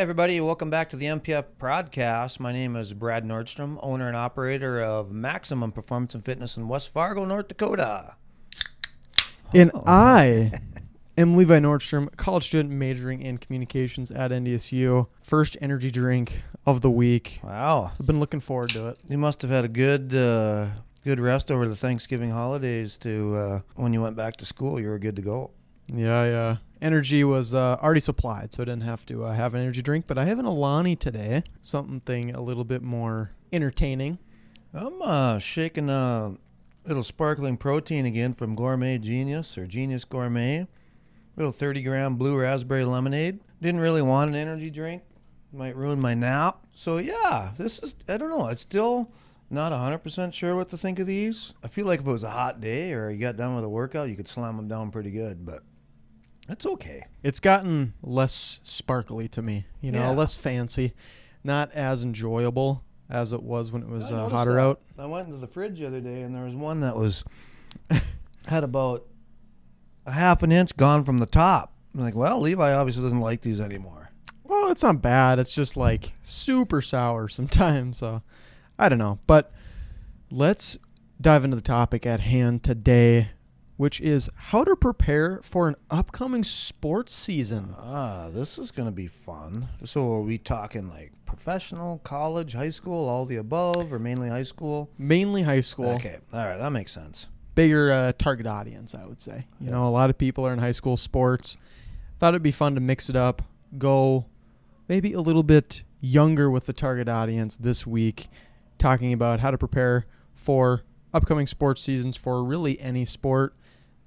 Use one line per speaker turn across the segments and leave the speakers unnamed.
everybody. Welcome back to the MPF podcast. My name is Brad Nordstrom, owner and operator of Maximum Performance and Fitness in West Fargo, North Dakota.
And I am Levi Nordstrom, college student majoring in communications at NDSU. First energy drink of the week.
Wow.
I've been looking forward to it.
You must have had a good rest over the Thanksgiving holidays to when you went back to school. You were good to go.
Yeah. Energy was already supplied, so I didn't have to have an energy drink. But I have an Alani today, something a little bit more entertaining.
I'm shaking a little sparkling protein again from Gourmet Genius or Genius Gourmet. Little 30-gram blue raspberry lemonade. Didn't really want an energy drink. Might ruin my nap. So yeah, this is, I don't know. It's still not 100% sure what to think of these. I feel like if it was a hot day or you got done with a workout, you could slam them down pretty good, but it's okay.
It's gotten less sparkly to me,
Yeah.
less fancy, not as enjoyable as it was when it was
I noticed
hotter
that.
out.
I went into the fridge the other day and there was one that was had about a half an inch gone from the top. I'm like, well, Levi obviously doesn't like these anymore.
Well, it's not bad. It's just like super sour sometimes. So I don't know. But let's dive into the topic at hand today, which is how to prepare for an upcoming sports season.
This is going to be fun. So are we talking like professional, college, high school, all the above, or mainly high school?
Mainly high school.
Okay. All right. That makes sense.
Bigger target audience, I would say. You know, a lot of people are in high school sports. Thought it'd be fun to mix it up, go maybe a little bit younger with the target audience this week, talking about how to prepare for upcoming sports seasons for really any sport.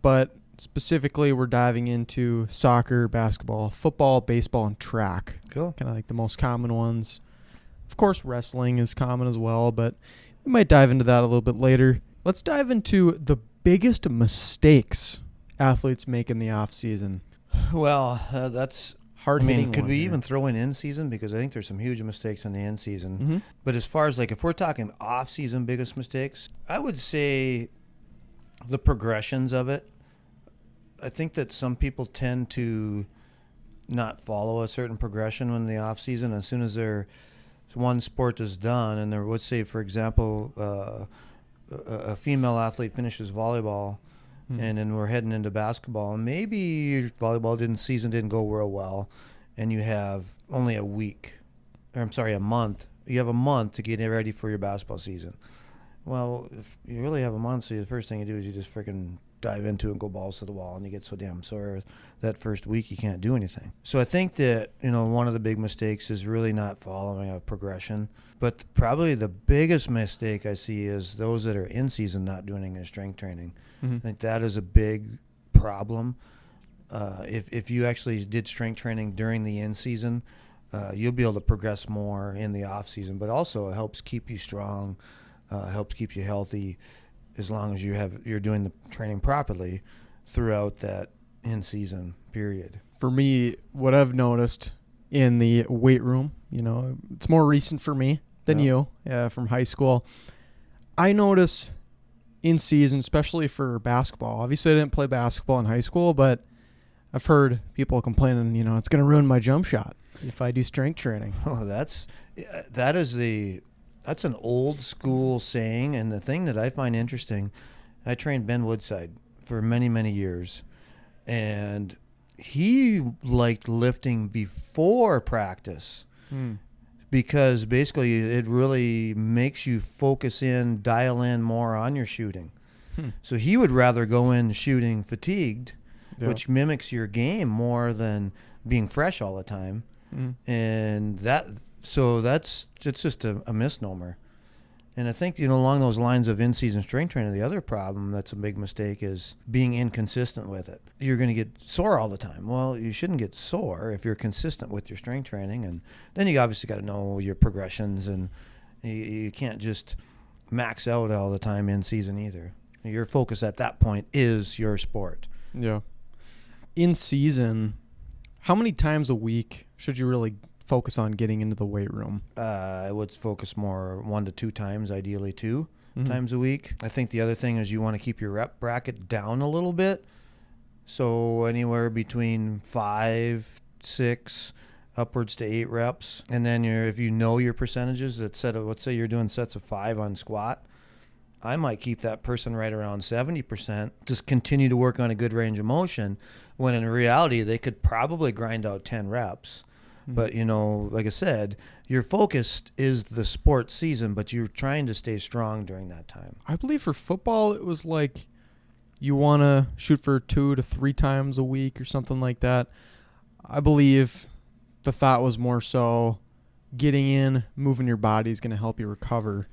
But specifically, we're diving into soccer, basketball, football, baseball, and track.
Cool.
Kind of like the most common ones. Of course, wrestling is common as well, but we might dive into that a little bit later. Let's dive into the biggest mistakes athletes make in the off season.
Well, that's
Hard hitting.
could we even throw in season? Because I think there's some huge mistakes in the in season.
Mm-hmm.
But as far as like if we're talking off season biggest mistakes, I would say the progressions of it. I think that some people tend to not follow a certain progression when the off season. As soon as one sport is done, and there, let's say for example, a female athlete finishes volleyball, and then we're heading into basketball, and maybe your volleyball season didn't go real well, and you have only a month. You have a month to get ready for your basketball season. Well, if you really have a month, so the first thing you do is you just freaking dive into it and go balls to the wall, and you get so damn sore that first week you can't do anything. So I think that, one of the big mistakes is really not following a progression. But probably the biggest mistake I see is those that are in season not doing their strength training.
Mm-hmm.
I think that is a big problem. If you actually did strength training during the in season, you'll be able to progress more in the off season. But also it helps keep you strong, helps keep you healthy, as long as you're doing the training properly throughout that in season period.
For me, what I've noticed in the weight room, it's more recent for me than you, from high school. I notice in season, especially for basketball. Obviously, I didn't play basketball in high school, but I've heard people complaining, it's going to ruin my jump shot if I do strength training.
Oh, that's an old school saying, and the thing that I find interesting, I trained Ben Woodside for many, many years, and he liked lifting before practice because basically it really makes you dial in more on your shooting. So he would rather go in shooting fatigued, which mimics your game more than being fresh all the time. And it's just a misnomer. And I think, along those lines of in-season strength training, the other problem that's a big mistake is being inconsistent with it. You're going to get sore all the time. Well, you shouldn't get sore if you're consistent with your strength training. And then you obviously got to know your progressions, and you can't just max out all the time in season either. Your focus at that point is your sport.
Yeah. In season, how many times a week should you really focus on getting into the weight room?
I would focus more 1 to 2 times, ideally 2 times a week. I think the other thing is you want to keep your rep bracket down a little bit. So anywhere between 5, 6, upwards to 8 reps. And then if you know your percentages, let's say you're doing sets of 5 on squat, I might keep that person right around 70%, just continue to work on a good range of motion, when in reality they could probably grind out 10 reps. But, like I said, your focus is the sports season, but you're trying to stay strong during that time.
I believe for football, it was like you want to shoot for 2 to 3 times a week or something like that. I believe the thought was more so getting in, moving your body is going to help you recover.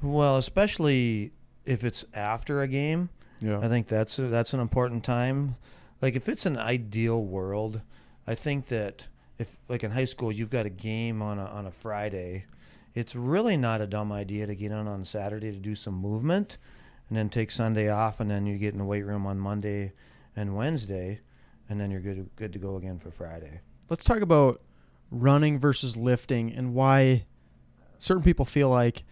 Well, especially if it's after a game.
Yeah.
I think that's an important time. Like if it's an ideal world, I think that if, like in high school, you've got a game on a Friday, it's really not a dumb idea to get on Saturday to do some movement and then take Sunday off, and then you get in the weight room on Monday and Wednesday, and then you're good to go again for Friday.
Let's talk about running versus lifting and why certain people feel like,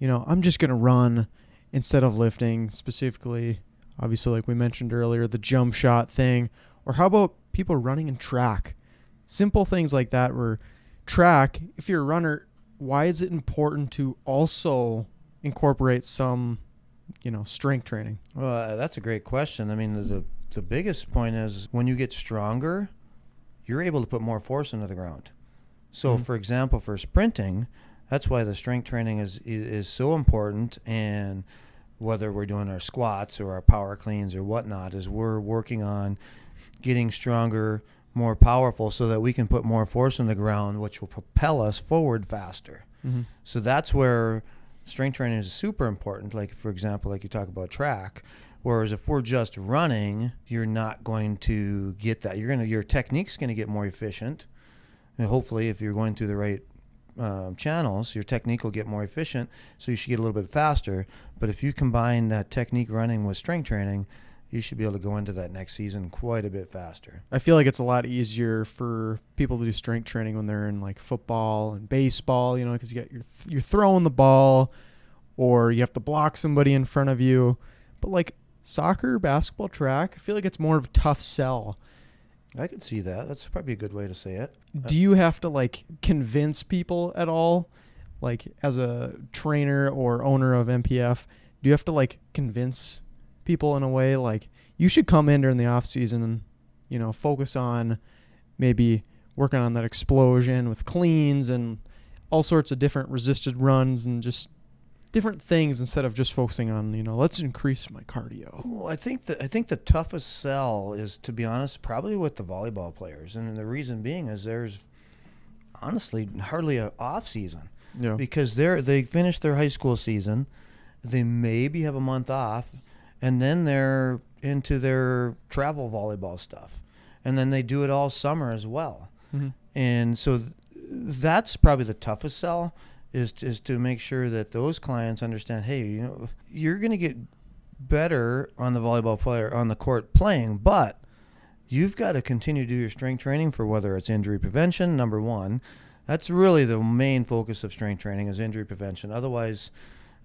I'm just going to run instead of lifting, specifically, obviously, like we mentioned earlier, the jump shot thing. Or how about people running in track? Simple things like that where track, if you're a runner, why is it important to also incorporate some, strength training?
Well, that's a great question. I mean, the biggest point is when you get stronger, you're able to put more force into the ground. So, for example, for sprinting, that's why the strength training is so important. And whether we're doing our squats or our power cleans or whatnot, is we're working on getting stronger, more powerful, so that we can put more force in the ground, which will propel us forward faster. So that's where strength training is super important. Like, for example, like you talk about track, whereas if we're just running, you're not going to get that. Your technique's going to get more efficient. And hopefully, if you're going through the right channels, your technique will get more efficient, so you should get a little bit faster. But if you combine that technique running with strength training, you should be able to go into that next season quite a bit faster.
I feel like it's a lot easier for people to do strength training when they're in like football and baseball, because you're throwing the ball or you have to block somebody in front of you. But like soccer, basketball, track, I feel like it's more of a tough sell.
I could see that. That's probably a good way to say it.
Do you have to like convince people at all? Like as a trainer or owner of MPF, do you have to like convince people in a way like you should come in during the off season and, focus on maybe working on that explosion with cleans and all sorts of different resisted runs and just different things instead of just focusing on, let's increase my cardio?
Well, I think the toughest sell is, to be honest, probably with the volleyball players. And the reason being is there's honestly hardly an off season.
Yeah.
Because they finish their high school season, they maybe have a month off, and then they're into their travel volleyball stuff. And then they do it all summer as well. And so that's probably the toughest sell, is to make sure that those clients understand, hey, you're going to get better on the volleyball player on the court playing, but you've got to continue to do your strength training for whether it's injury prevention, number one. That's really the main focus of strength training, is injury prevention. Otherwise,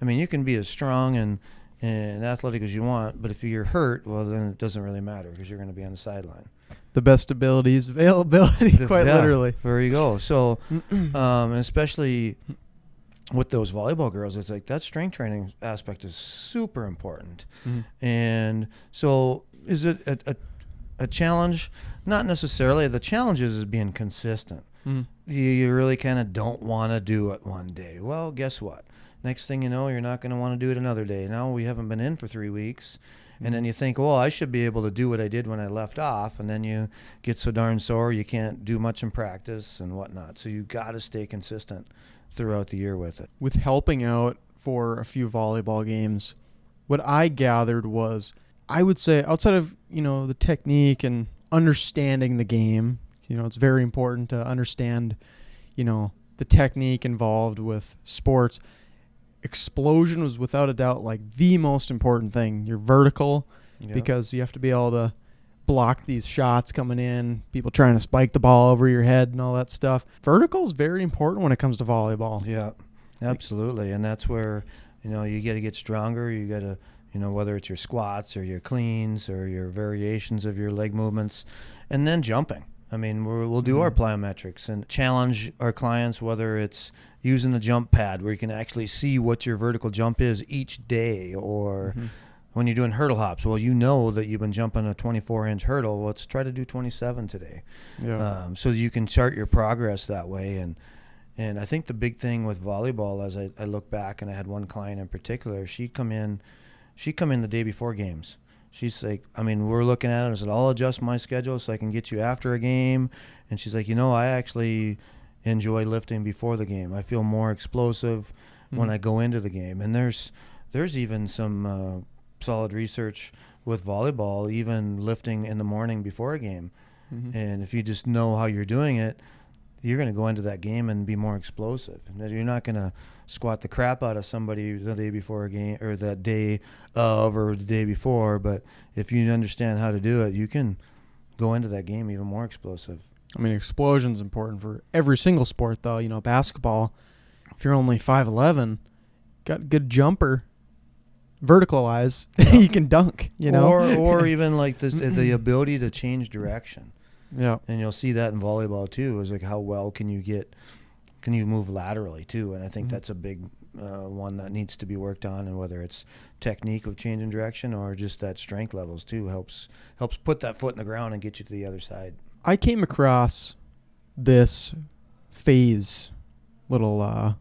I mean, you can be as strong and athletic as you want, but if you're hurt, well, then it doesn't really matter because you're going to be on the sideline.
The best ability is availability, quite literally.
There you go. So, especially with those volleyball girls, it's like that strength training aspect is super important. And so is it a challenge? Not necessarily. The challenge is being consistent. You really kind of don't want to do it one day. Well, guess what? Next thing you know, you're not going to want to do it another day. Now we haven't been in for 3 weeks. And then you think, well, I should be able to do what I did when I left off. And then you get so darn sore you can't do much in practice and whatnot. So you got to stay consistent throughout the year with it.
With helping out for a few volleyball games, what I gathered was, I would say outside of, the technique and understanding the game, it's very important to understand, the technique involved with sports. Explosion was without a doubt like the most important thing. You're vertical because you have to be able to block these shots coming in, people trying to spike the ball over your head and all that stuff. Vertical is very important when it comes to volleyball.
Yeah, absolutely. And that's where, you got to get stronger. You got to, whether it's your squats or your cleans or your variations of your leg movements, and then jumping. I mean, we'll do our plyometrics and challenge our clients, whether it's using the jump pad where you can actually see what your vertical jump is each day, or when you're doing hurdle hops. Well, you know that you've been jumping a 24-inch hurdle. Let's try to do 27 today.
Yeah.
So you can chart your progress that way. And I think the big thing with volleyball, as I look back, and I had one client in particular, she'd come in the day before games. She's like, I mean, we're looking at it. I said, I'll adjust my schedule so I can get you after a game. And she's like, I actually enjoy lifting before the game. I feel more explosive when I go into the game. And there's even some solid research with volleyball, even lifting in the morning before a game. And if you just know how you're doing it, you're going to go into that game and be more explosive. And you're not going to squat the crap out of somebody the day before a game, or that day of, or the day before. But if you understand how to do it, you can go into that game even more explosive.
I mean, explosion's important for every single sport, though. Basketball, if you're only 5'11", got a good jumper, verticalize, you can dunk,
Or even like the ability to change direction.
Yeah.
And you'll see that in volleyball too, is like how well can you move laterally too. And I think that's a big one that needs to be worked on, and whether it's technique of changing direction or just that strength levels too helps put that foot in the ground and get you to the other side.
I came across this phase, little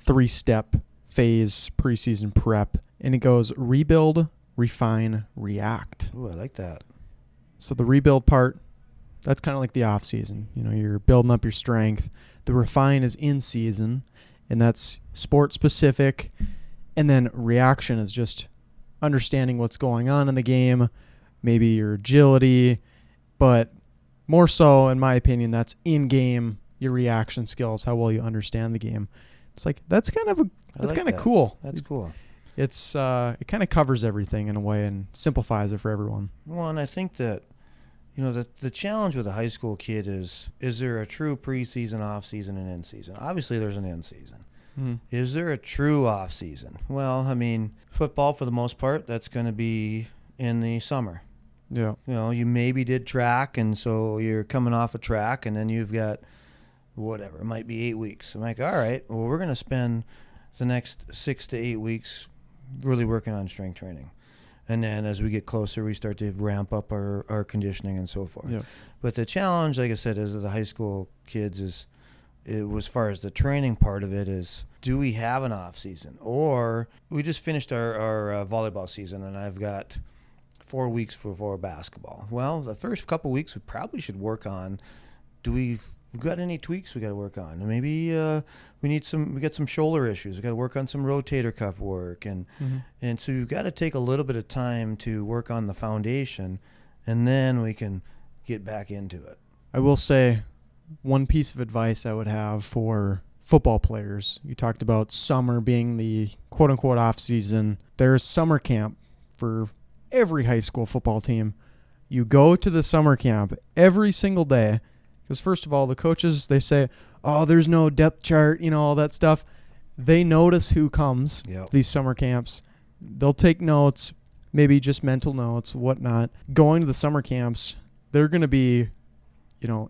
3-step phase preseason prep, and it goes rebuild, refine, react.
Ooh, I like that.
So the rebuild part, that's kind of like the off season. You're building up your strength. The refine is in season, and that's sport specific. And then reaction is just understanding what's going on in the game, maybe your agility, but more so, in my opinion, that's in game, your reaction skills, how well you understand the game. It's like that's kind of cool.
That's cool.
It's it kind of covers everything in a way and simplifies it for everyone.
Well, and I think that the challenge with a high school kid is there a true preseason, off season, and in season? Obviously, there's an in season. Is there a true off season? Well, I mean, football for the most part, that's going to be in the summer.
Yeah.
You maybe did track, and so you're coming off a track, and then you've got whatever, it might be 8 weeks. I'm like, all right, well, we're going to spend the next 6 to 8 weeks really working on strength training. And then as we get closer, we start to ramp up our conditioning and so forth.
Yeah.
But the challenge, like I said, is the high school kids as far as the training part of it is, do we have an off season? Or we just finished our volleyball season, and I've got 4 weeks before basketball. Well, the first couple weeks we probably should work on, we've got any tweaks we got to work on? And maybe we got some shoulder issues. We got to work on some rotator cuff work, and so you've got to take a little bit of time to work on the foundation, and then we can get back into it.
I will say one piece of advice I would have for football players. You talked about summer being the quote unquote off season. There's summer camp for every high school football team. You go to the summer camp every single day. Because first of all, the coaches, they say, oh, there's no depth chart, all that stuff. They notice who comes to these summer camps. They'll take notes, maybe just mental notes, whatnot. Going to the summer camps, they're going to be,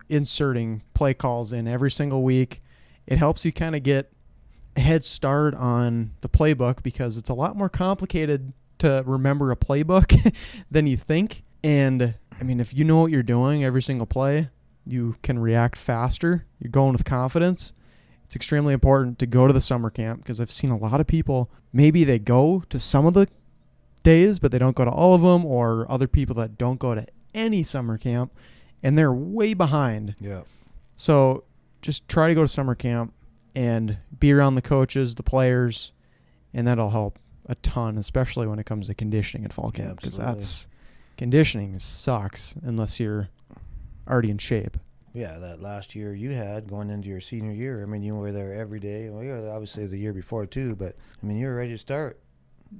inserting play calls in every single week. It helps you kind of get a head start on the playbook, because it's a lot more complicated to remember a playbook than you think. And, I mean, if you know what you're doing every single play, you can react faster. You're going with confidence. It's extremely important to go to the summer camp, because I've seen a lot of people, maybe they go to some of the days, but they don't go to all of them, or other people that don't go to any summer camp, and they're way behind.
Yeah.
So just try to go to summer camp and be around the coaches, the players, and that'll help a ton, especially when it comes to conditioning at fall camp, because conditioning sucks unless you're already in shape.
Yeah, that last year you had going into your senior year, I mean, you were there every day. Well, you were obviously the year before too, but I mean, you were ready to start.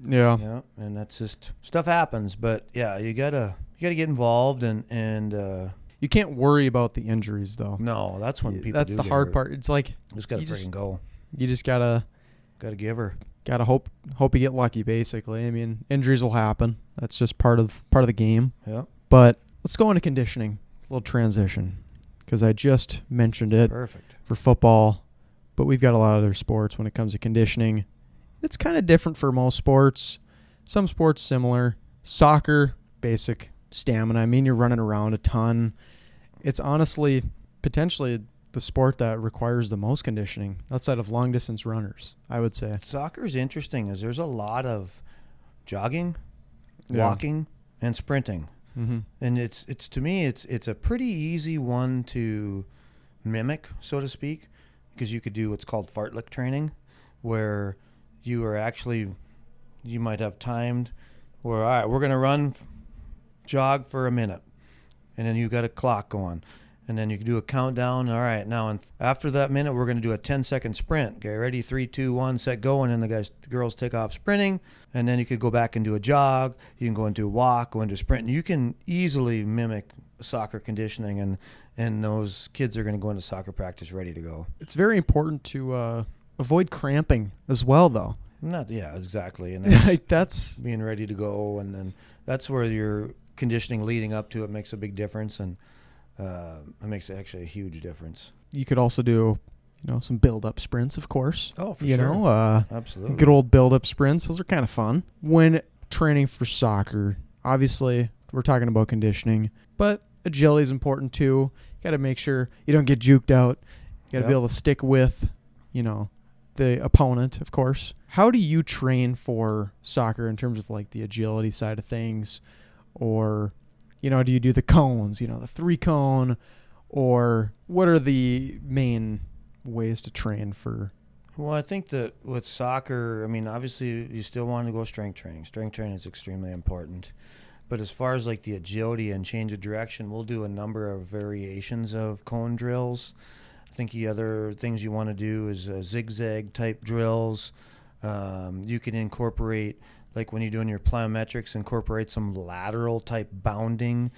Yeah.
And that's just, stuff happens, but yeah, you gotta get involved, and
you can't worry about the injuries though.
No, that's when people.
That's the hard part. It's like
just gotta freaking go.
You just gotta
give her.
Gotta hope you get lucky. Basically, I mean, injuries will happen. That's just part of the game.
Yeah.
But let's go into conditioning. A little transition. because I just mentioned it
Perfect.
for football, but we've got a lot of other sports when it comes to conditioning. It's kind of different for most sports. Some sports similar. Soccer, basic stamina. I mean, you're running around a ton. It's honestly potentially the sport that requires the most conditioning outside of long distance runners, I would say.
Soccer is interesting as there's a lot of jogging, walking, and sprinting.
Mm-hmm.
And it's to me it's a pretty easy one to mimic, so to speak, because you could do what's called fartlek training, where you might have timed where, all right, we're going to jog for a minute, and then you got a clock going, and then you can do a countdown. All right, now and after that minute, we're going to do a 10-second sprint. Okay, ready, 3, 2, 1, set, go, and then the girls take off sprinting, and then you could go back and do a jog. You can go into a walk, go into a sprint, and you can easily mimic soccer conditioning, and those kids are going to go into soccer practice ready to go.
It's very important to avoid cramping as well, though.
Exactly, and
that's
being ready to go, and then that's where your conditioning leading up to it makes a big difference, and it makes actually a huge difference.
You could also do, some build-up sprints, of course.
Oh, for sure. Absolutely.
Good old build-up sprints. Those are kind of fun. When training for soccer, obviously, we're talking about conditioning, but agility is important too. You got to make sure you don't get juked out. You got to be able to stick with, the opponent, of course. How do you train for soccer in terms of like the agility side of things? Or, do you do the cones, the 3-cone? Or what are the main ways to train for?
Well, I think that with soccer, obviously you still want to go strength training. Strength training is extremely important. But as far as like the agility and change of direction, we'll do a number of variations of cone drills. I think the other things you want to do is zigzag type drills. You can incorporate, like when you're doing your plyometrics, incorporate some lateral type bounding,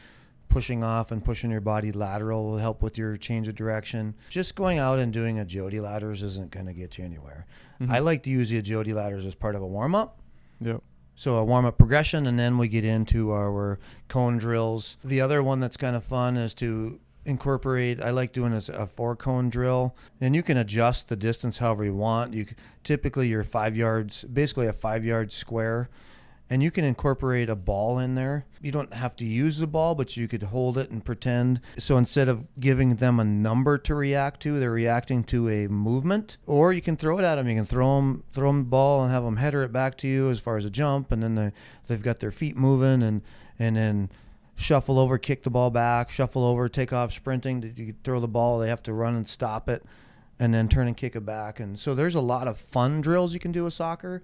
pushing off and pushing your body lateral will help with your change of direction. Just going out and doing agility ladders isn't going to get you anywhere. Mm-hmm. I like to use the agility ladders as part of a warm-up.
Yep.
So a warm-up progression, and then we get into our cone drills. The other one that's kind of fun is to incorporate, I like doing a 4-cone drill, and you can adjust the distance however you want. Typically you're 5 yards, basically a 5-yard square, and you can incorporate a ball in there. You don't have to use the ball, but you could hold it and pretend. So instead of giving them a number to react to, they're reacting to a movement. Or you can throw it at them. You can throw them the ball and have them header it back to you as far as a jump, and then they've got their feet moving, and then shuffle over, kick the ball back, shuffle over, take off sprinting. You throw the ball, they have to run and stop it, and then turn and kick it back. And so there's a lot of fun drills you can do with soccer,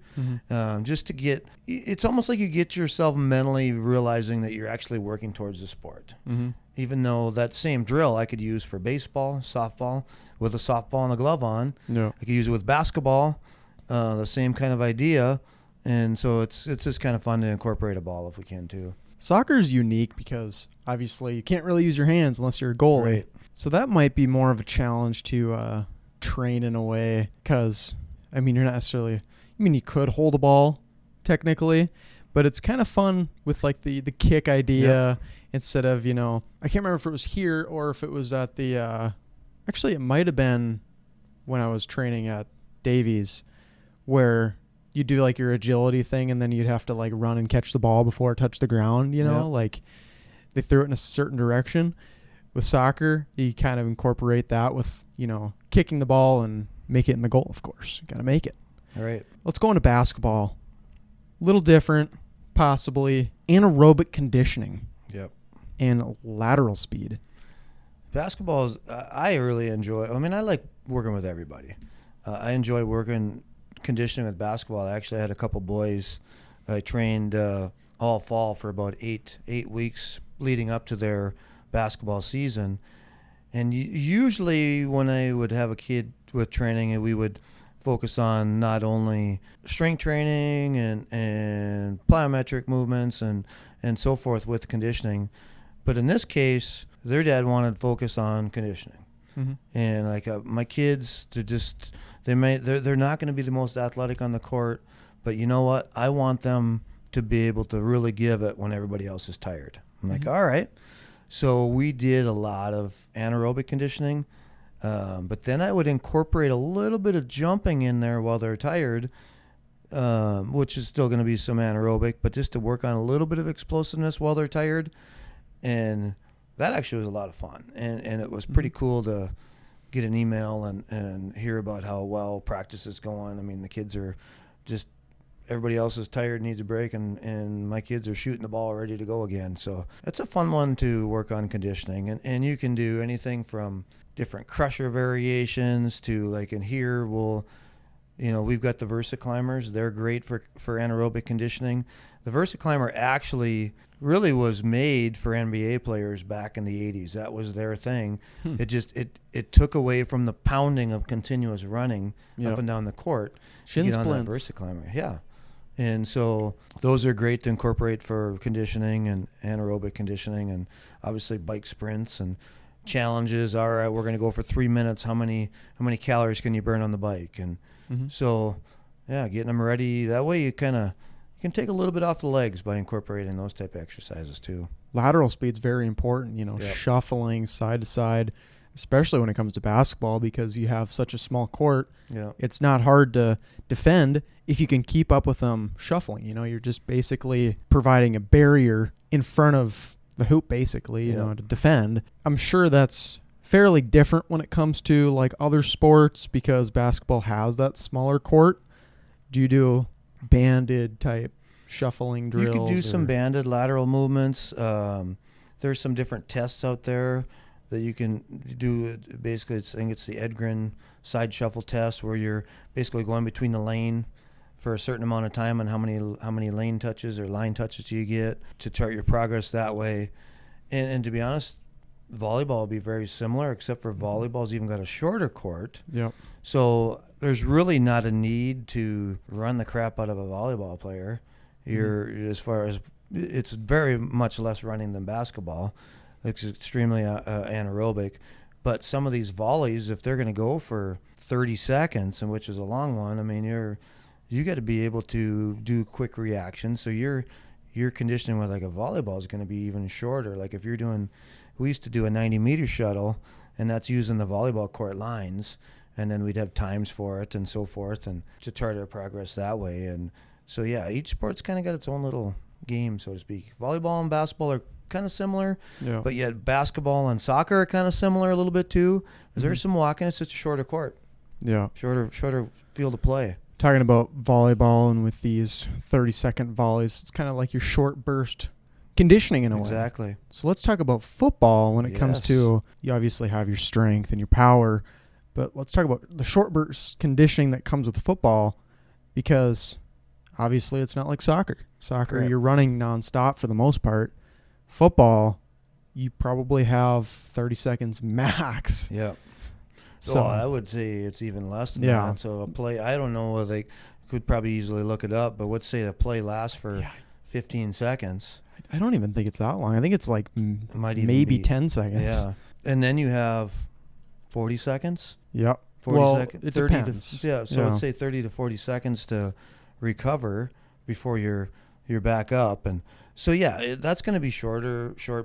just to it's almost like you get yourself mentally realizing that you're actually working towards the sport. Mm-hmm. Even though that same drill I could use for baseball, softball, with a softball and a glove on. Yeah. I could use it with basketball, the same kind of idea. And so it's just kind of fun to incorporate a ball if we can too.
Soccer is unique because obviously you can't really use your hands unless you're a goalie. Right. So that might be more of a challenge to train in a way, because you're not necessarily, you could hold a ball technically, but it's kind of fun with like the kick idea instead of, I can't remember if it was here or if it was at the, actually it might have been when I was training at Davies, where you do like your agility thing, and then you'd have to like run and catch the ball before it touched the ground, like they threw it in a certain direction. With soccer, you kind of incorporate that with, kicking the ball and make it in the goal, of course. You got to make it.
All right.
Let's go into basketball. Little different, possibly. Anaerobic conditioning.
Yep.
And lateral speed.
Basketball is, I really enjoy. I like working with everybody. I enjoy conditioning with basketball. I actually had a couple boys I trained all fall for about eight weeks leading up to their basketball season. And usually when I would have a kid with training, we would focus on not only strength training and plyometric movements and so forth with conditioning, but in this case, their dad wanted to focus on conditioning. Mm-hmm. And like my kids, they're not going to be the most athletic on the court, but you know what? I want them to be able to really give it when everybody else is tired. I'm like, all right. So we did a lot of anaerobic conditioning, but then I would incorporate a little bit of jumping in there while they're tired, which is still going to be some anaerobic, but just to work on a little bit of explosiveness while they're tired. And that actually was a lot of fun. And it was pretty cool to get an email and hear about how well practice is going. I mean, the kids are just, everybody else is tired, needs a break, and my kids are shooting the ball ready to go again. So it's a fun one to work on conditioning. And you can do anything from different crusher variations to, like in here, we've got the Versa climbers. They're great for anaerobic conditioning. The Versa climber actually really was made for NBA players back in the 80s. That was their thing. It took away from the pounding of continuous running up and down the court.
Shin
to get on that
splints.
Versa climber. Yeah. And so those are great to incorporate for conditioning and anaerobic conditioning, and obviously bike sprints and challenges. All right, we're going to go for 3 minutes. How many calories can you burn on the bike? And so, yeah, getting them ready. That way you can take a little bit off the legs by incorporating those type of exercises too.
Lateral speed's very important, shuffling side to side, especially when it comes to basketball, because you have such a small court.
Yeah.
It's not hard to defend if you can keep up with them shuffling. You're just basically providing a barrier in front of the hoop, basically, to defend. I'm sure that's fairly different when it comes to like other sports, because basketball has that smaller court. Do you do banded type shuffling drills?
You could do some banded lateral movements. There's some different tests out there that you can do. Basically, I think it's the Edgren side shuffle test, where you're basically going between the lane for a certain amount of time, and how many lane touches or line touches do you get to chart your progress that way. And to be honest, volleyball will be very similar, except for volleyball's even got a shorter court.
Yep.
So there's really not a need to run the crap out of a volleyball player. As far as, it's very much less running than basketball. It's extremely anaerobic. But some of these volleys, if they're going to go for 30 seconds, and which is a long one, I mean, you got to be able to do quick reactions. So your conditioning with like a volleyball is going to be even shorter. Like if you're doing, we used to do a 90-meter shuttle, and that's using the volleyball court lines, and then we'd have times for it and so forth, and to chart our progress that way. And so, yeah, each sport's kind of got its own little game, so to speak. Volleyball and basketball are kind of similar, but yet basketball and soccer are kind of similar a little bit too. There's some walking. It's just a shorter court. Yeah. Shorter field of play.
Talking about volleyball, and with these 30-second volleys, it's kind of like your short burst conditioning in a way.
Exactly.
So let's talk about football when it comes to, you obviously have your strength and your power, but let's talk about the short burst conditioning that comes with football, because obviously it's not like soccer. Soccer, you're running nonstop for the most part. Football, you probably have 30 seconds max.
Yeah. So I would say it's even less than that. So a play, I don't know if they could probably easily look it up, but let's say a play lasts for 15 seconds.
I don't even think it's that long. I think it's like maybe 10 seconds.
Yeah. And then you have 40 seconds.
Yep.
40 seconds.
It depends.
So let's say 30 to 40 seconds to recover before you're back up. And so, that's going to be short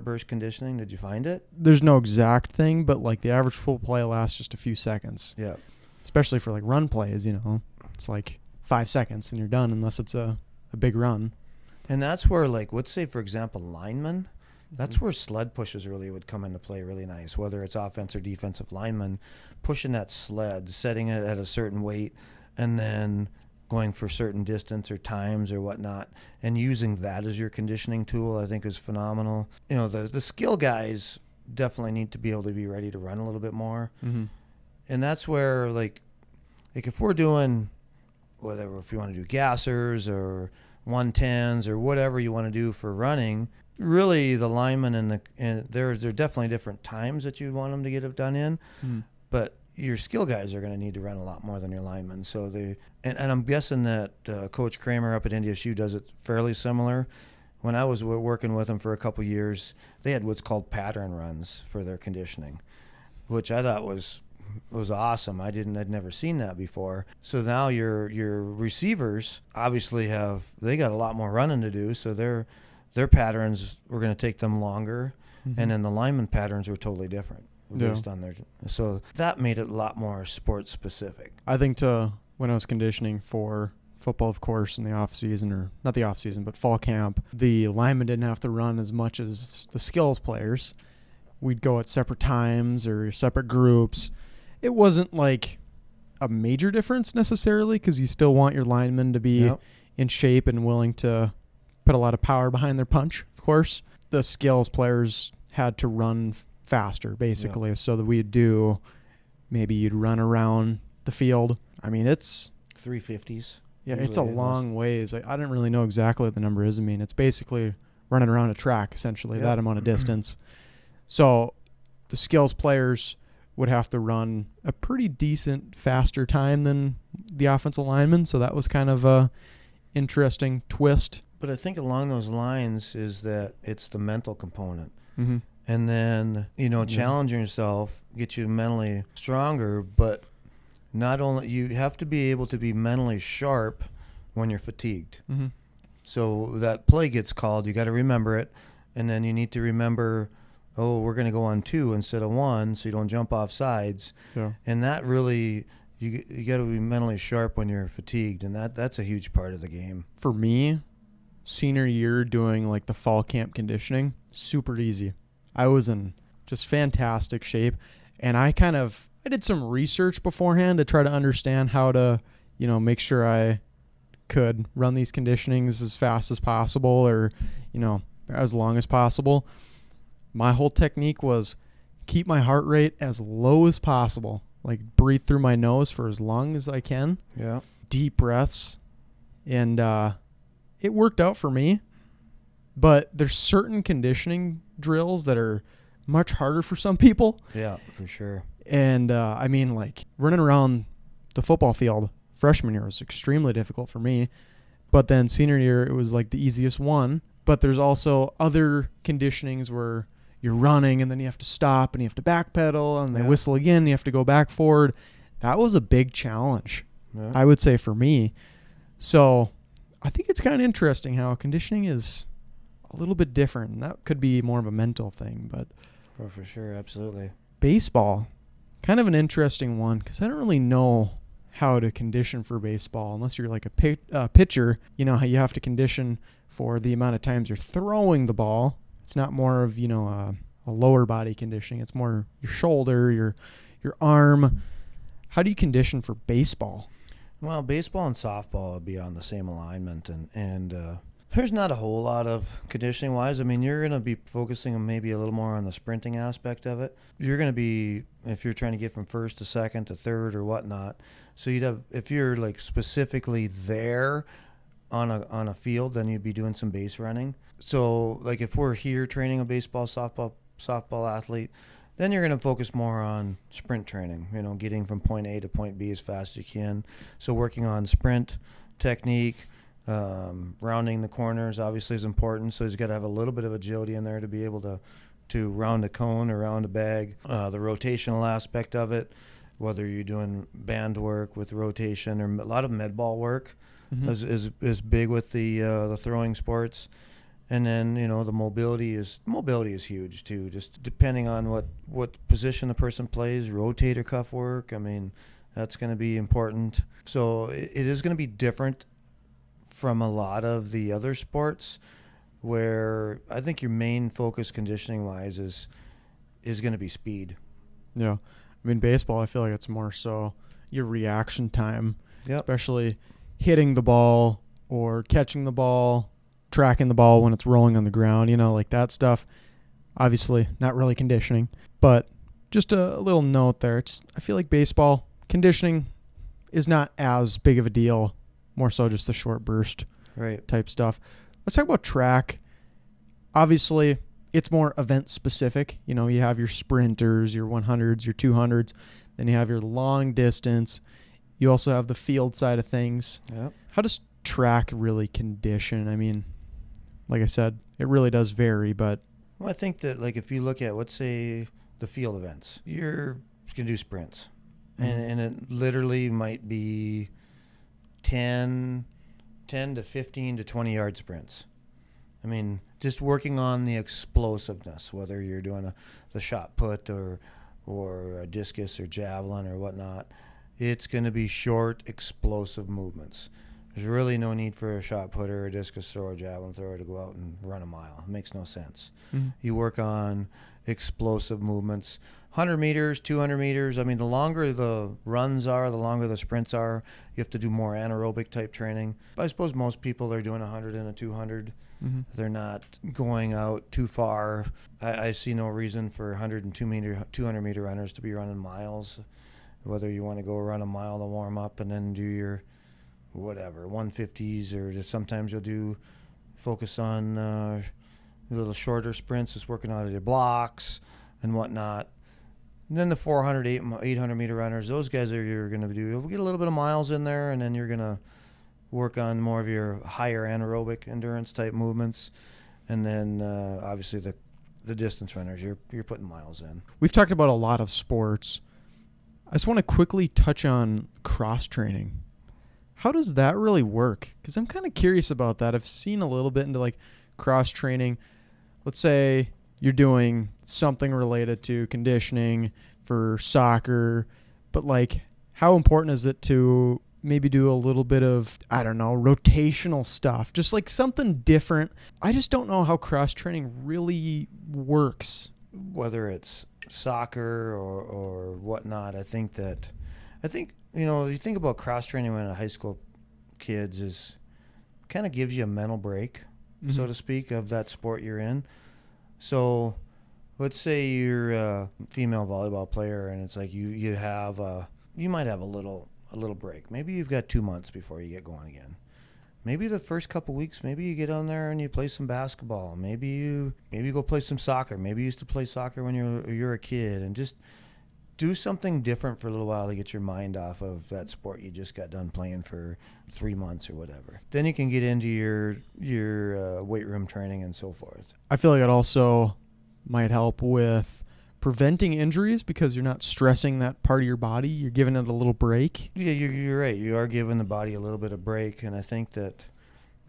burst conditioning. Did you find it?
There's no exact thing, but like the average full play lasts just a few seconds.
Yeah.
Especially for like run plays, it's like 5 seconds and you're done, unless it's a big run.
And that's where, like, let's say, for example, linemen, that's where sled pushes really would come into play really nice, whether it's offense or defensive linemen, pushing that sled, setting it at a certain weight, and then going for certain distance or times or whatnot, and using that as your conditioning tool, I think is phenomenal. The skill guys definitely need to be able to be ready to run a little bit more. Mm-hmm. And that's where, like if we're doing whatever, if you want to do gassers or 110s or whatever you want to do for running, really the linemen and there are definitely different times that you want them to get it done in, but your skill guys are going to need to run a lot more than your linemen. So and I'm guessing that Coach Kramer up at NDSU does it fairly similar. When I was working with them for a couple years, they had what's called pattern runs for their conditioning, which I thought was awesome. I'd never seen that before. So now your receivers obviously they got a lot more running to do. So their patterns were going to take them longer. and then the lineman patterns were totally different based on their. So that made it a lot more sports specific.
I think when I was conditioning for football, of course, in the off season, or not the off season, but fall camp, the linemen didn't have to run as much as the skills players. We'd go at separate times or separate groups. It wasn't like a major difference necessarily, because you still want your linemen to be in shape and willing to put a lot of power behind their punch, of course. The skills players had to run faster, basically, so that maybe you'd run around the field. I mean, it's
350s.
Yeah, it's a long ways. I didn't really know exactly what the number is. I mean, it's basically running around a track, essentially, that amount of distance. So the skills players would have to run a pretty decent faster time than the offensive linemen. So that was kind of a interesting twist.
But I think along those lines is that it's the mental component.
Mm-hmm.
And then, challenging yourself, get you mentally stronger, but not only you have to be able to be mentally sharp when you're fatigued.
Mm-hmm.
So that play gets called, you got to remember it, and then you need to remember, we're going to go on 2 instead of 1, so you don't jump off sides.
Yeah. And
that really, you got to be mentally sharp when you're fatigued, and that's a huge part of the game.
For me, senior year doing like the fall camp conditioning, super easy. I was in just fantastic shape, and I did some research beforehand to try to understand how to, make sure I could run these conditionings as fast as possible or, as long as possible. My whole technique was keep my heart rate as low as possible, like breathe through my nose for as long as I can.
Yeah.
Deep breaths. And it worked out for me. But there's certain conditioning drills that are much harder for some people.
Yeah, for sure.
And like running around the football field freshman year was extremely difficult for me. But then senior year, it was like the easiest one. But there's also other conditionings where you're running and then you have to stop and you have to backpedal and they whistle again and you have to go back forward. That was a big challenge, I would say, for me. So I think it's kind of interesting how conditioning is a little bit different. And that could be more of a mental thing, but
for sure, absolutely.
Baseball, kind of an interesting one because I don't really know how to condition for baseball unless you're like a pitcher. You know how you have to condition for the amount of times you're throwing the ball. It's not more of a lower body conditioning. It's more your shoulder, your arm. How do you condition for baseball?
Well, baseball and softball would be on the same alignment, and there's not a whole lot of conditioning wise. I mean, you're going to be focusing on maybe a little more on the sprinting aspect of it. You're going to be, if you're trying to get from first to second to third or whatnot. So you'd have, if you're like specifically there on a field, then you'd be doing some base running. So like if we're here training a baseball, softball athlete, then you're going to focus more on sprint training, getting from point A to point B as fast as you can. So working on sprint technique, rounding the corners obviously is important. So he's got to have a little bit of agility in there to be able to round a cone or round a bag. The rotational aspect of it, whether you're doing band work with rotation or a lot of med ball work is big with the throwing sports. And then, the mobility is huge too, just depending on what position the person plays, rotator cuff work. I mean, that's going to be important. So it is going to be different from a lot of the other sports where I think your main focus conditioning wise is going to be speed.
Yeah. I mean, baseball, I feel like it's more so your reaction time, especially hitting the ball or catching the ball, tracking the ball when it's rolling on the ground, like that stuff. Obviously not really conditioning, but just a little note there. I feel like baseball conditioning is not as big of a deal, more so just the short burst type stuff. Let's talk about track. Obviously it's more event specific. You have your sprinters, your 100s, your 200s, then you have your long distance. You also have the field side of things.
Yep.
How does track really condition? I mean, like I said, it really does vary, but...
Well, I think that, like, if you look at, let's say, the field events, you're going to do sprints. And it literally might be 10 to 15 to 20-yard sprints. I mean, just working on the explosiveness, whether you're doing the shot put or a discus or javelin or whatnot, it's going to be short, explosive movements. There's really no need for a shot putter, a discus thrower, a javelin thrower to go out and run a mile. It makes no sense.
Mm-hmm.
You work on explosive movements. 100 meters, 200 meters. I mean, the longer the runs are, the longer the sprints are. You have to do more anaerobic type training. I suppose most people are doing 100 and a 200.
Mm-hmm.
They're not going out too far. I see no reason for 200 meter runners to be running miles. Whether you want to go run a mile to warm up and then do your whatever 150s, or just sometimes you'll do focus on little shorter sprints, just working out of your blocks and whatnot. And then the 400, 800 meter runners, those guys you're going to do. You'll get a little bit of miles in there, and then you're going to work on more of your higher anaerobic endurance type movements. And then obviously the distance runners, you're putting miles in.
We've talked about a lot of sports. I just want to quickly touch on cross training. How does that really work? Because I'm kind of curious about that. I've seen a little bit into like cross training. Let's say you're doing something related to conditioning for soccer, but like how important is it to maybe do a little bit of, I don't know, rotational stuff, just like something different? I just don't know how cross training really works.
Whether it's soccer or whatnot, I think you think about cross training when a high school kids is kind of gives you a mental break,
Mm-hmm.
so to speak, of that sport you're in. So let's say you're a female volleyball player and it's like you might have a little break. Maybe you've got 2 months before you get going again. Maybe the first couple weeks, maybe you get on there and you play some basketball. Maybe you go play some soccer. Maybe you used to play soccer when you're a kid, and just do something different for a little while to get your mind off of that sport you just got done playing for 3 months or whatever. Then you can get into your weight room training and so forth.
I feel like it also might help with preventing injuries because you're not stressing that part of your body. You're giving it a little break.
Yeah, you're right. You are giving the body a little bit of break, and I think that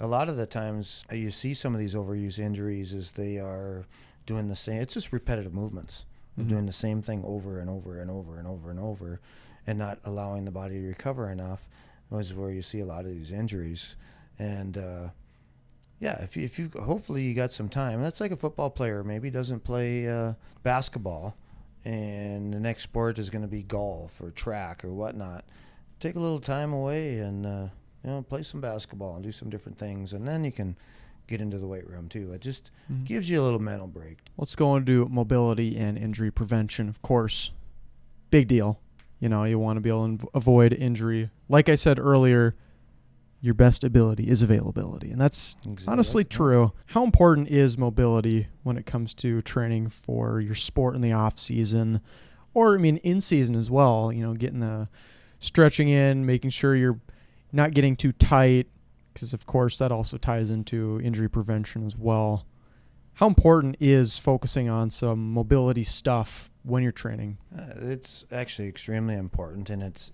a lot of the times you see some of these overuse injuries is they are doing the same. It's just repetitive movements. They're doing the same thing over and over and over and over and over, and not allowing the body to recover enough is where you see a lot of these injuries. And if you hopefully you got some time. That's like a football player maybe doesn't play basketball, and the next sport is going to be golf or track or whatnot. Take a little time away and play some basketball and do some different things, and then you can get into the weight room too. It just gives you a little mental break.
Let's go into mobility and injury prevention. Of course, big deal. You want to be able to avoid injury. Like I said earlier, your best ability is availability. And that's honestly true. How important is mobility when it comes to training for your sport in the off season, or in season as well? Getting the stretching in, making sure you're not getting too tight, because of course that also ties into injury prevention as well. How important is focusing on some mobility stuff when you're training?
It's actually extremely important, and it's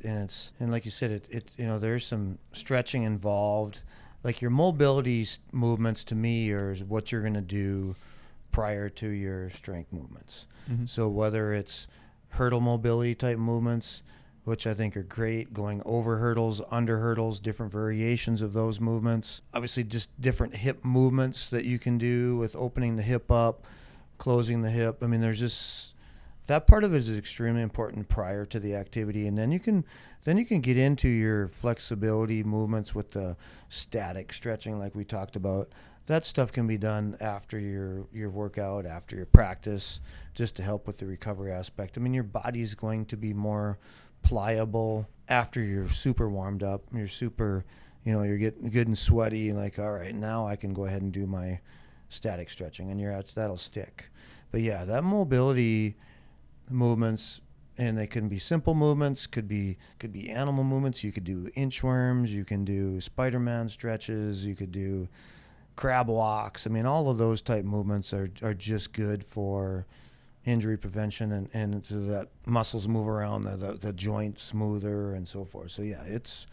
like you said, there's some stretching involved. Like your mobility movements to me are what you're going to do prior to your strength movements. Mm-hmm. So whether it's hurdle mobility type movements, which I think are great, going over hurdles, under hurdles, different variations of those movements. Obviously, just different hip movements that you can do with opening the hip up, closing the hip. There's just that part of it is extremely important prior to the activity, and then you can get into your flexibility movements with the static stretching, like we talked about. That stuff can be done after your workout, after your practice, just to help with the recovery aspect. Your body's going to be more pliable after you're super warmed up. You're super, you're getting good and sweaty, and like, all right, now I can go ahead and do my static stretching, and that'll stick. But yeah, that mobility movements, and they can be simple movements, could be animal movements. You could do inchworms, you can do Spider-Man stretches, you could do crab walks. All of those type movements are just good for injury prevention and so that muscles move around the joint smoother and so forth. So yeah, it's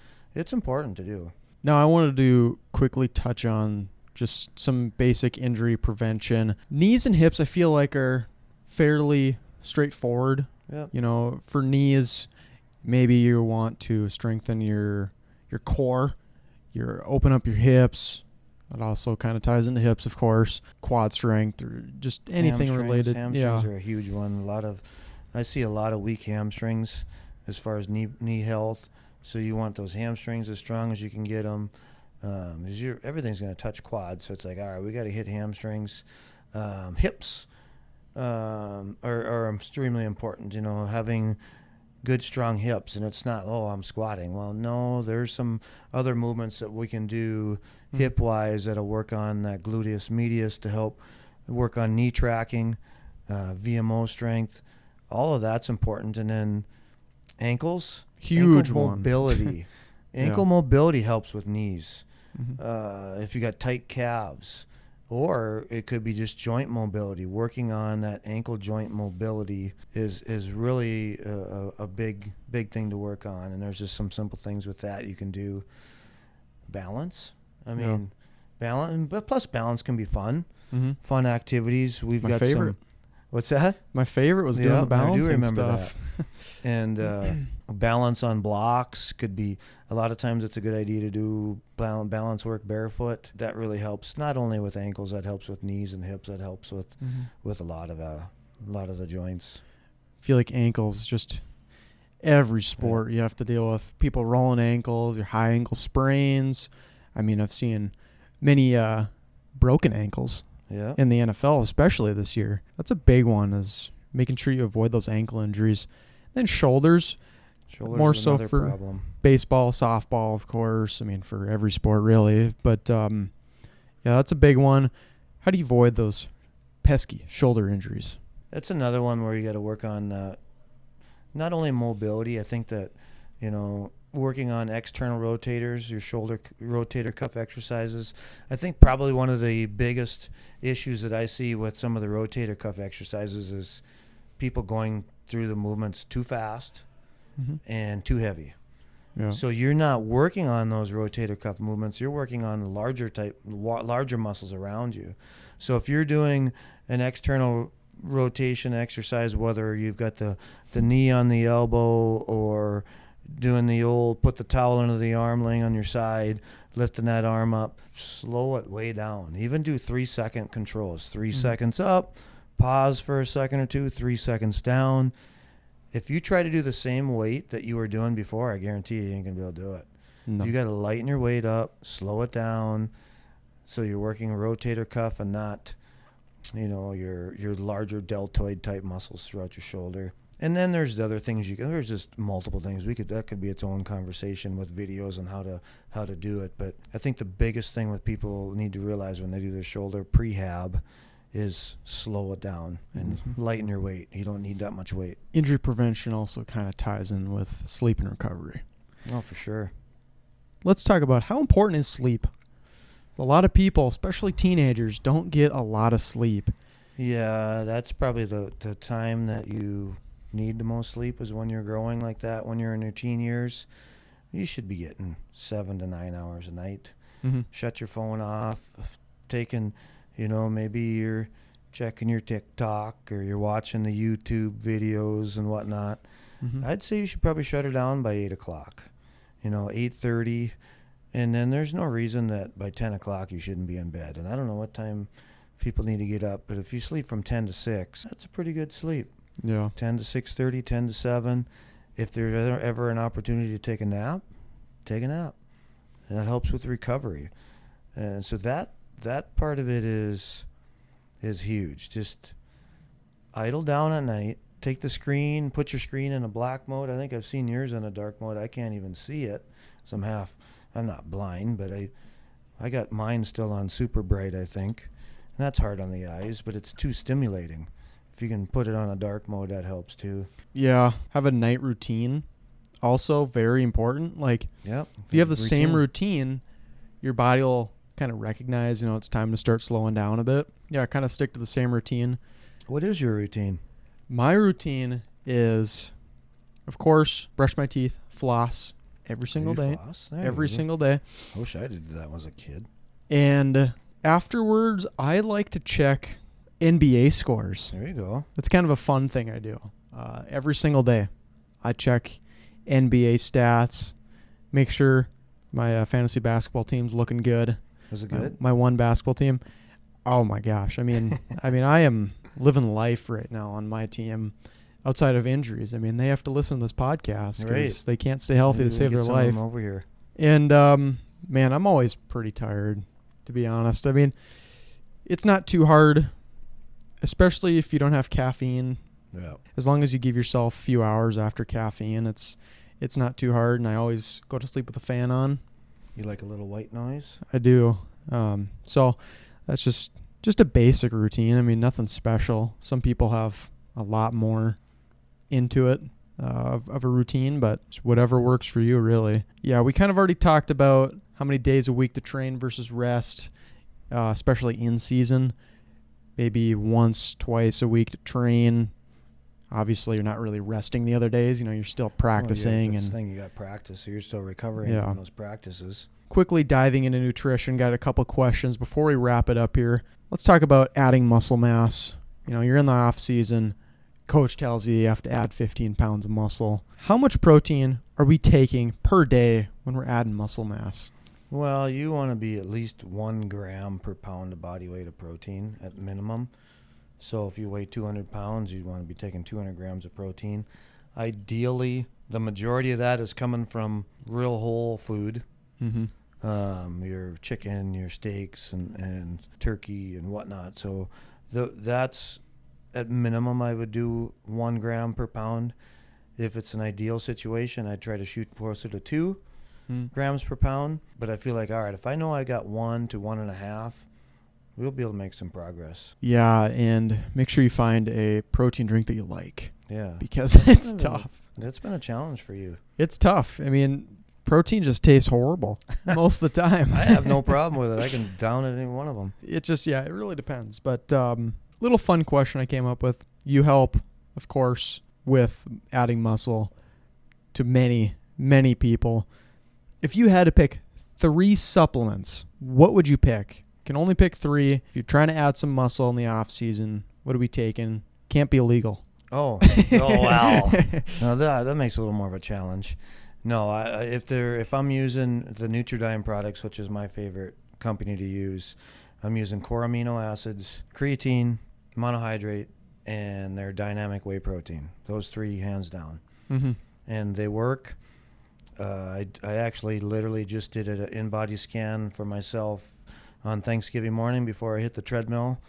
important to do.
Now I wanted to quickly touch on just some basic injury prevention. Knees and hips, I feel like, are fairly straightforward.
Yep.
You know, for knees, maybe you want to strengthen your core, open up your hips. It also kind of ties into hips, of course. Quad strength or just anything related.
Hamstrings are a huge one. I see a lot of weak hamstrings as far as knee health. So you want those hamstrings as strong as you can get them. Everything's going to touch quads. So it's like, all right, we got to hit hamstrings. Hips are extremely important. You know, having good strong hips, and it's not, I'm squatting. Well, no, there's some other movements that we can do hip wise that'll work on that gluteus medius to help work on knee tracking, VMO strength. All of that's important. And then ankles,
huge
ankle mobility. Ankle mobility helps with knees. If you got tight calves, or it could be just joint mobility. Working on that ankle joint mobility is really a big thing to work on. And there's just some simple things with that you can do. Balance. I mean, balance, but plus balance can be fun. Fun activities. We've got
favorite.
What's that?
My favorite was doing the balancing
I do remember
stuff.
That. And balance on blocks could be, a lot of times it's a good idea to do balance work barefoot. That really helps, not only with ankles, that helps with knees and hips, that helps with a lot of the joints.
I feel like ankles, just every sport you have to deal with people rolling ankles, your high ankle sprains. I mean, I've seen many broken ankles.
Yeah.
In the NFL, especially this year. That's a big one, is making sure you avoid those ankle injuries. Then shoulders more so for baseball, softball, of course. I mean, for every sport, really. But, that's a big one. How do you avoid those pesky shoulder injuries?
That's another one where you got to work on not only mobility. I think that, working on external rotators, your shoulder rotator cuff exercises. I think probably one of the biggest issues that I see with some of the rotator cuff exercises is people going through the movements too fast and too heavy. Yeah. So you're not working on those rotator cuff movements. You're working on larger muscles around you. So if you're doing an external rotation exercise, whether you've got the knee on the elbow or doing the old put the towel under the arm, laying on your side, lifting that arm up, slow it way down. Even do 3-second controls. 3 seconds up, pause for a second or two, 3 seconds down. If you try to do the same weight that you were doing before, I guarantee you ain't going to be able to do it. No. You got to lighten your weight up, slow it down, so you're working rotator cuff and not, your larger deltoid type muscles throughout your shoulder. And then there's the other things there's just multiple things that could be its own conversation with videos on how to do it. But I think the biggest thing that people need to realize when they do their shoulder prehab is slow it down and lighten your weight. You don't need that much weight.
Injury prevention also kind of ties in with sleep and recovery.
Oh, for sure.
Let's talk about how important is sleep. A lot of people, especially teenagers, don't get a lot of sleep.
Yeah, that's probably the time that you need the most sleep is when you're growing like that. When you're in your teen years, you should be getting 7 to 9 hours a night. Shut your phone off, taking, maybe you're checking your TikTok or you're watching the YouTube videos and whatnot. I'd say you should probably shut her down by 8 o'clock, 8:30. And then there's no reason that by 10 o'clock you shouldn't be in bed. And I don't know what time people need to get up, but if you sleep from 10 to 6, that's a pretty good sleep.
Yeah.
10 to 6:30, 10 to 7. If there's ever an opportunity to take a nap, take a nap. And that helps with recovery. And so that part of it is huge. Just idle down at night. Take the screen, put your screen in a black mode. I think I've seen yours in a dark mode. I can't even see it. So I'm not blind, but I got mine still on super bright, I think. And that's hard on the eyes, but it's too stimulating. If you can put it on a dark mode, that helps too.
Yeah. Have a night routine. Also very important. Like, if you have the same routine, your body will kind of recognize, it's time to start slowing down a bit. Yeah, kind of stick to the same routine.
What is your routine?
My routine is, of course, brush my teeth, floss every single day.
Floss?
Every single day.
I wish I did that when I was a kid.
And Afterwards, I like to check NBA scores.
There you go.
It's kind of a fun thing I do. Every single day, I check NBA stats, make sure my fantasy basketball team's looking good.
Was it good?
My one basketball team. Oh my gosh! I mean, I am living life right now on my team. Outside of injuries, I mean, they have to listen to this podcast because they can't stay healthy to save their life.
Over here.
And man, I'm always pretty tired, to be honest. I mean, it's not too hard, especially if you don't have caffeine.
Yeah.
As long as you give yourself a few hours after caffeine, it's not too hard. And I always go to sleep with a fan on.
You like a little white noise?
I do. So that's just a basic routine. I mean, nothing special. Some people have a lot more into it of a routine, but it's whatever works for you, really. Yeah, we kind of already talked about how many days a week to train versus rest, especially in season. Maybe once, twice a week to train. Obviously, you're not really resting the other days. You know, you're still practicing.
That's the thing, you got practice, so you're still recovering from those practices.
Quickly diving into nutrition, got a couple questions before we wrap it up here. Let's talk about adding muscle mass. You know, you're in the off season. Coach tells you have to add 15 pounds of muscle. How much protein are we taking per day when we're adding muscle mass?
Well, you want to be at least 1 gram per pound of body weight of protein at minimum. So if you weigh 200 pounds, you want to be taking 200 grams of protein. Ideally, the majority of that is coming from real whole food.
Mm-hmm.
Your chicken, your steaks, and turkey and whatnot. So that's at minimum I would do 1 gram per pound. If it's an ideal situation, I'd try to shoot closer to 2 grams per pound. But I feel like, all right, if I know I got 1 to 1.5, we'll be able to make some progress.
Yeah, and make sure you find a protein drink that you like.
Yeah.
Because it's tough.
That's been a challenge for you.
It's tough. I mean, protein just tastes horrible most of the time.
I have no problem with it. I can down at any one of them.
It just, it really depends. But little fun question I came up with. You help, of course, with adding muscle to many, many people. If you had to pick 3 supplements, what would you pick? You can only pick 3. If you're trying to add some muscle in the off season, what are we taking? Can't be illegal.
Oh wow. No, that makes it a little more of a challenge. No, if I'm using the Nutridyne products, which is my favorite company to use, I'm using core amino acids, creatine, monohydrate, and their dynamic whey protein. Those 3 hands down.
Mm-hmm.
And they work. I actually literally just did an in-body scan for myself on Thanksgiving morning before I hit the treadmill,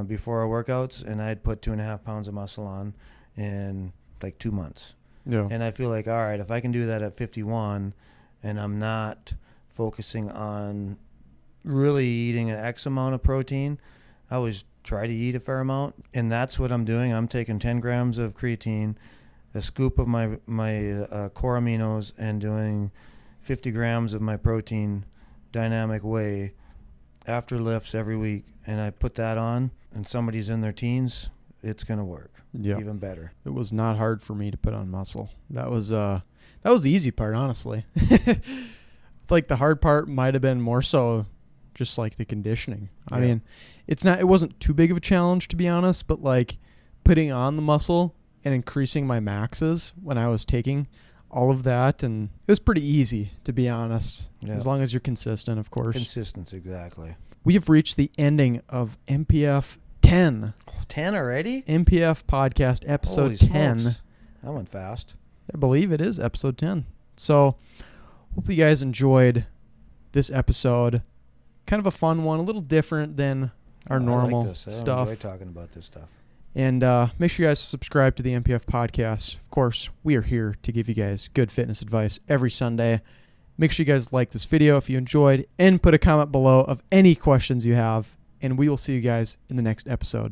before our workouts, and I had put 2.5 pounds of muscle on in like 2 months.
Yeah.
And I feel like, all right, if I can do that at 51 and I'm not focusing on really eating an X amount of protein, I always try to eat a fair amount, and that's what I'm doing. I'm taking 10 grams of creatine, a scoop of my core aminos, and doing 50 grams of my protein dynamic whey after lifts every week. And I put that on, and somebody's in their teens, it's going to work.
Yeah.
Even better.
It was not hard for me to put on muscle. That was the easy part, honestly. Like the hard part might have been more so just like the conditioning. Yeah. I mean, it wasn't too big of a challenge, to be honest, but like putting on the muscle and increasing my maxes when I was taking all of that, and it was pretty easy, to be honest, as long as you're consistent, of course.
Consistency, exactly.
We have reached the ending of MPF 10.
10 already?
MPF podcast episode 10.
Smokes. That went fast.
I believe it is episode 10. So hope you guys enjoyed this episode. Kind of a fun one, a little different than our normal
I like this.
stuff.
I enjoy talking about this stuff.
And make sure you guys subscribe to the MPF podcast. Of course, we are here to give you guys good fitness advice every Sunday. Make sure you guys like this video if you enjoyed, and put a comment below of any questions you have. And we will see you guys in the next episode.